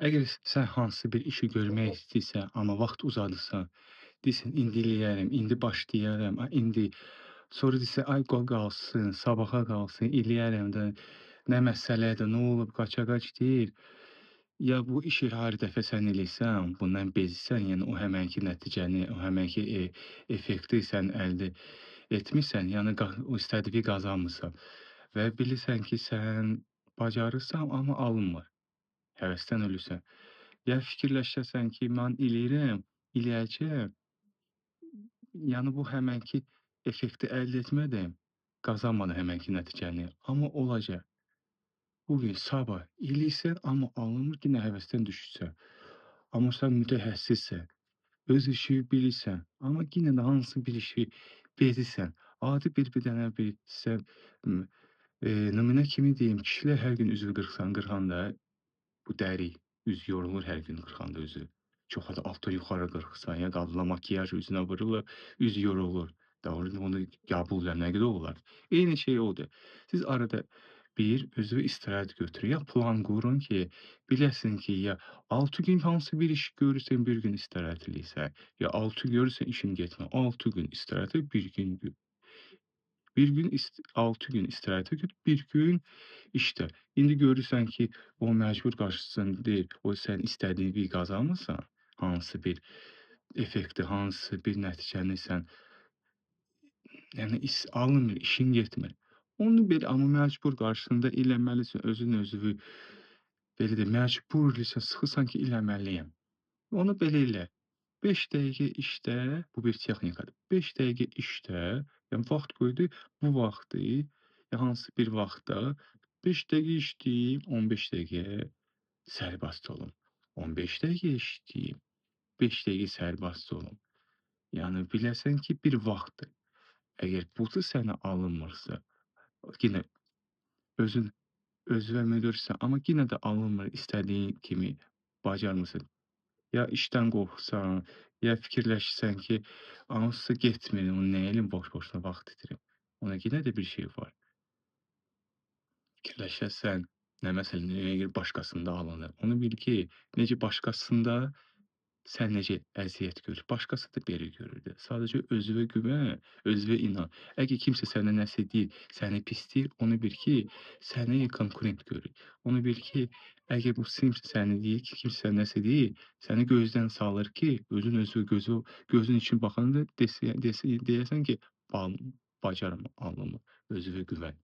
Əgər sən hansısa bir işi görmək istəyirsən, amma vaxt uzadırsan, deyirsən indi eləyərəm, indi başlayaram, indi sonra deyirsən ay qoy qalsın, sabaha qalsın, eləyərəm də, nə məsələdir, nə olub, qaça-qaç deyil. Ya bu işi hər dəfə sən eləyirsən, bundan bezirsən, yəni o həmənki nəticəni, o həmənki effekti sən əldə etmirsən, yəni o istədiyi qazanmırsan və bilirsən ki, sən bacarırsan, amma alınmır. Həvəsdən ölürsən. Ya fikirləşəsən ki, mən eləyirəm, eləyəcəm, yəni bu həmənki effekti əldə etmədim, qazanmadım həmənki nəticəni, amma olacaq. Bu gün, sabah eləyirsən, amma alınmır, yenə həvəsdən düşürsən. Amma sən mütəxəssissən, öz işi bilirsən, amma yenə də hansısa bir işi bezirsən. Adi bir dənə bir sizə nümunə kimi deyim, kişilər hər gün üzü qırxanda bu dəri, üz yorulur hər gün qırxanda üzü. Çox da altdan yuxarı qırxırsan, ya qadınlar makiyaj üzünə vururlar, üz yorulur. Doğru onu qəbul nə qədər olar. Eyni şey odur. Siz arada bir özü istirahət götürün, ya plan qurun ki, biləsin ki, ya 6 gün hansı bir iş görürsən, bir gün istirahət eləyirsən, ya 6 görürsən işin getmir, 6 gün istirahət et, bir gün 6 gün istirahətə get, bir gün işdə. İndi görürsən ki, o məcbur qarşısında deyil, o sən istədiyin bir qazanmırsan, hansı bir effekti, hansı bir nəticəni sən yəni alınmır, işin getmir. Onu belə amma məcbur qarşısında eləməlisən, özünü belə də məcburlusan, sıxırsan ki, eləməliyəm. Onu belə elə. 5 dəqiqə işlə, bu bir texnikadır. 5 dəqiqə işlə, yəni vaxt qoydu, bu vaxtı, ya hansı bir vaxtda 5 dəqiqə işləyim, 15 dəqiqə sərbəst olum. 15 dəqiqə işləyim, 5 dəqiqə sərbəst olum. Yəni biləsən ki, bir vaxtdır. Əgər bu da sənə alınmırsa, yenə özün özünə müdirsən, amma yenə də alınmır istədiyin kimi bacarmırsan. Ya işdən qorxursan, ya fikirləşirsən ki, hansısa getmir, onu nə eləyim boş-boşuna vaxt itirim. Ona yenə də bir şey var. Fikirləşəsən, nə məsələn, əgər başqasında alınır. Onu bil ki, necə başqasında sən necə əziyyət görür, başqası da belə görür də. Sadəcə özünə güvən, özünə inan. Əgər kimsə sənə nəsə deyir, səni pisləyir, onu bil ki, səni konkurent görür. Onu bil ki, əgər bu kimsə səni deyir ki, kimsə sənə nəsə deyir, səni gözdən salır ki, gözün üçün baxanda deyəsən ki, bacarım, alınmır, özünə güvən.